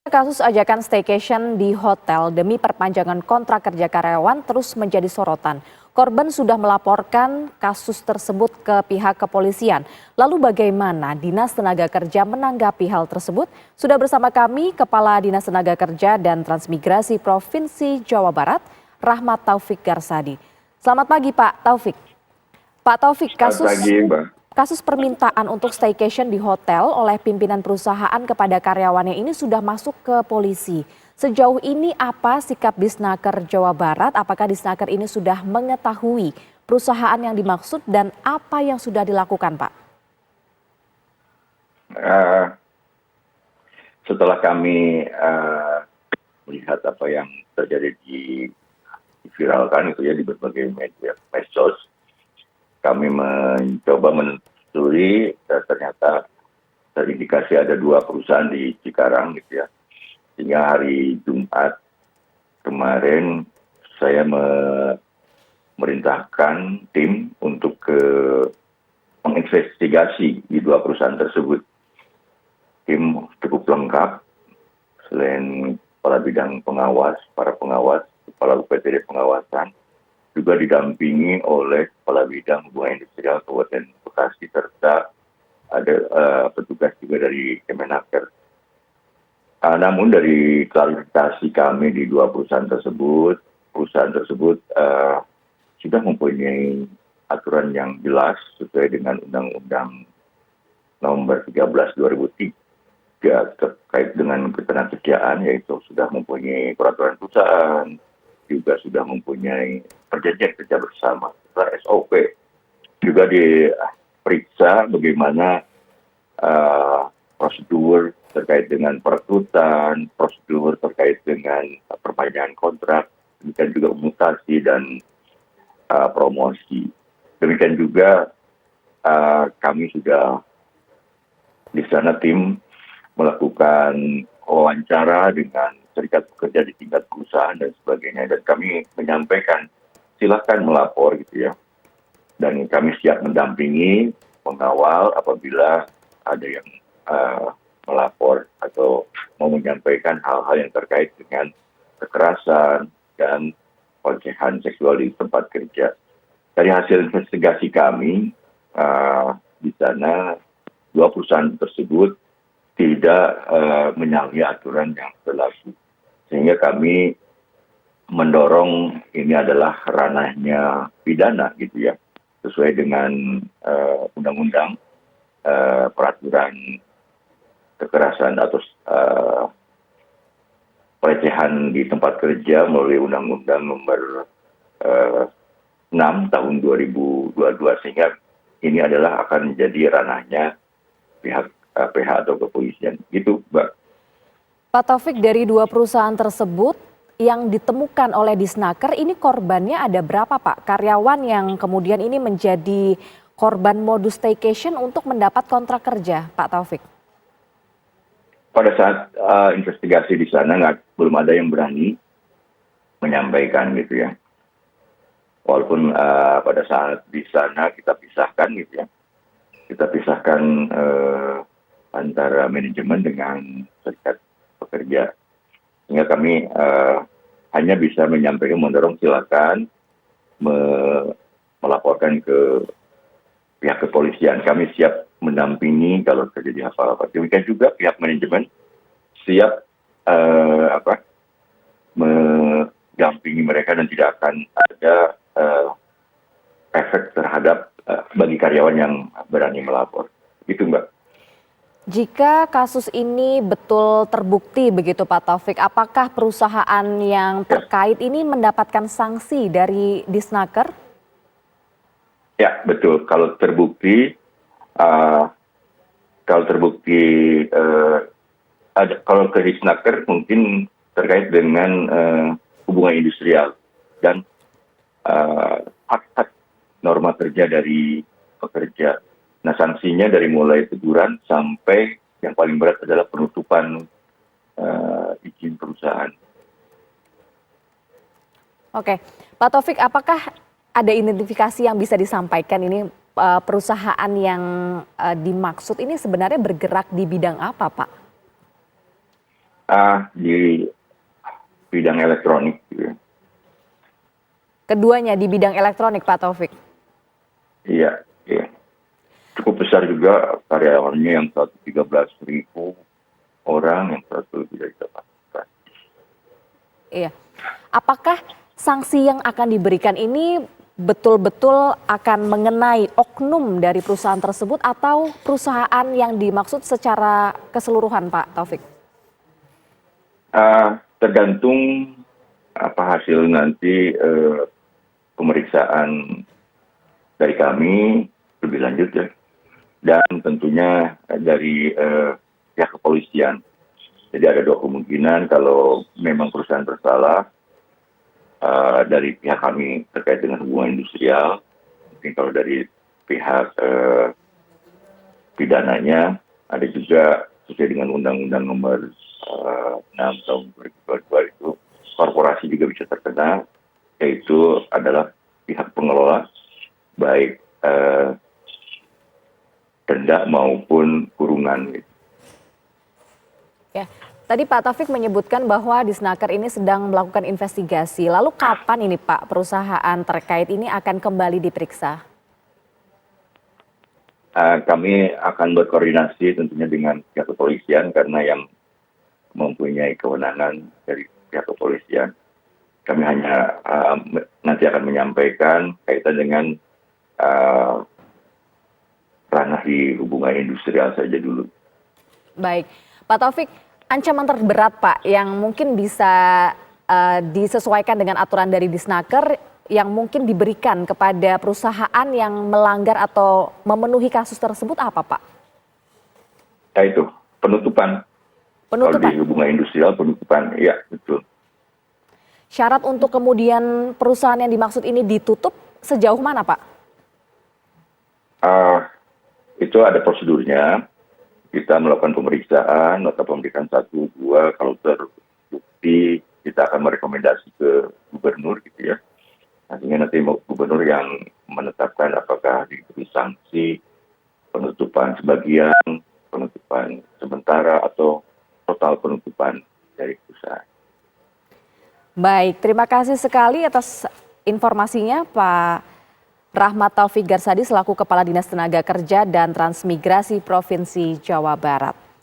Kasus ajakan staycation di hotel demi perpanjangan kontrak kerja karyawan terus menjadi sorotan. Korban sudah melaporkan kasus tersebut ke pihak kepolisian. Lalu bagaimana Dinas Tenaga Kerja menanggapi hal tersebut? Sudah bersama kami Kepala Dinas Tenaga Kerja dan Transmigrasi Provinsi Jawa Barat, Rahmat Taufik Garsadi. Selamat pagi Pak Taufik. Pak Taufik, kasus permintaan untuk staycation di hotel oleh pimpinan perusahaan kepada karyawannya ini sudah masuk ke polisi. Sejauh ini apa sikap Disnaker Jawa Barat? Apakah Disnaker ini sudah mengetahui perusahaan yang dimaksud dan apa yang sudah dilakukan, Pak? Setelah kami melihat apa yang terjadi diviralkan itu ya di berbagai media medsos, kami mencoba menelusuri dan ternyata terindikasi ada 2 perusahaan di Cikarang gitu ya. Sehingga hari Jumat kemarin saya memerintahkan tim untuk menginvestigasi di 2 perusahaan tersebut. Tim cukup lengkap, selain kepala bidang pengawas, para pengawas, kepala UPTD pengawasan, juga didampingi oleh Kepala Bidang Hubungan Industrial Kabupaten Bekasi serta ada petugas juga dari Kemenaker. Namun dari klarifikasi kami di 2 perusahaan tersebut sudah mempunyai aturan yang jelas sesuai dengan Undang-Undang Nomor 13/2003 terkait dengan ketenagakerjaan, yaitu sudah mempunyai peraturan perusahaan, juga sudah mempunyai perjanjian kerja bersama, SOP. Juga diperiksa bagaimana prosedur terkait dengan perekrutan, prosedur terkait dengan perpanjangan kontrak, demikian juga mutasi dan promosi. Demikian juga kami sudah di sana tim melakukan wawancara dengan serikat pekerja di tingkat perusahaan dan sebagainya, dan kami menyampaikan silakan melapor gitu ya, dan kami siap mendampingi, mengawal apabila ada yang melapor atau mau menyampaikan hal-hal yang terkait dengan kekerasan dan pelecehan seksual di tempat kerja. Dari hasil investigasi kami di sana 2 perusahaan tersebut tidak menyalahi aturan yang berlaku. Sehingga kami mendorong ini adalah ranahnya pidana gitu ya, sesuai dengan undang-undang peraturan kekerasan atau pelecehan di tempat kerja melalui Undang-Undang Nomor 6 tahun 2022, sehingga ini adalah akan menjadi ranahnya pihak PH atau kepolisian. Gitu, Mbak. Pak Taufik, dari 2 perusahaan tersebut yang ditemukan oleh Disnaker, ini korbannya ada berapa Pak? Karyawan yang kemudian ini menjadi korban modus staycation untuk mendapat kontrak kerja, Pak Taufik? Pada saat investigasi di sana belum ada yang berani menyampaikan gitu ya. Walaupun pada saat di sana kita pisahkan gitu ya. Kita pisahkan antara manajemen dengan serikat pekerja. Sehingga kami hanya bisa menyampaikan, mendorong silakan melaporkan ke pihak kepolisian. Kami siap mendampingi kalau terjadi apa-apa. Demikian juga pihak manajemen siap mendampingi mereka dan tidak akan ada efek terhadap bagi karyawan yang berani melapor. Gitu, Mbak. Jika kasus ini betul terbukti begitu Pak Taufik, apakah perusahaan yang terkait ini mendapatkan sanksi dari Disnaker? Ya, betul. Kalau terbukti kalau ke Disnaker mungkin terkait dengan hubungan industrial dan hak-hak norma kerja dari pekerja. Nah, sanksinya dari mulai teguran sampai yang paling berat adalah penutupan izin perusahaan. Oke, Pak Taufik, apakah ada identifikasi yang bisa disampaikan ini perusahaan yang dimaksud ini sebenarnya bergerak di bidang apa, Pak? Di bidang elektronik gitu ya. Keduanya di bidang elektronik, Pak Taufik. Iya, iya. Cukup besar juga karyawannya yang 113.000 orang, yang satu tidak didapatkan. Iya. Apakah sanksi yang akan diberikan ini betul-betul akan mengenai oknum dari perusahaan tersebut atau perusahaan yang dimaksud secara keseluruhan, Pak Taufik? Tergantung apa hasil nanti pemeriksaan dari kami lebih lanjut ya, dan tentunya dari pihak kepolisian. Jadi ada dua kemungkinan kalau memang perusahaan bersalah dari pihak kami terkait dengan hubungan industrial. Mungkin kalau dari pihak pidananya ada juga sesuai dengan Undang-Undang Nomor 6 tahun 2022 itu korporasi juga bisa terkena, yaitu adalah pihak pengelola baik denda maupun kurungan. Ya. Tadi Pak Taufik menyebutkan bahwa Disnaker ini sedang melakukan investigasi. Lalu kapan ini Pak perusahaan terkait ini akan kembali diperiksa? Kami akan berkoordinasi tentunya dengan pihak kepolisian karena yang mempunyai kewenangan dari pihak kepolisian. Kami hanya nanti akan menyampaikan kaitan dengan ranah di hubungan industrial saja dulu. Baik, Pak Taufik, ancaman terberat Pak yang mungkin bisa disesuaikan dengan aturan dari Disnaker yang mungkin diberikan kepada perusahaan yang melanggar atau memenuhi kasus tersebut apa Pak? Ya itu, penutupan. Kalau di hubungan industrial penutupan, ya betul. Syarat untuk kemudian perusahaan yang dimaksud ini ditutup sejauh mana Pak? Itu ada prosedurnya. Kita melakukan pemeriksaan, nota pemeriksaan 1, 2, kalau terbukti kita akan merekomendasi ke gubernur gitu ya. Artinya nanti gubernur yang menetapkan apakah diberi sanksi, penutupan sebagian, penutupan sementara, atau total penutupan dari perusahaan. Baik, terima kasih sekali atas informasinya Pak Rahmat Taufik Garsadi selaku Kepala Dinas Tenaga Kerja dan Transmigrasi Provinsi Jawa Barat.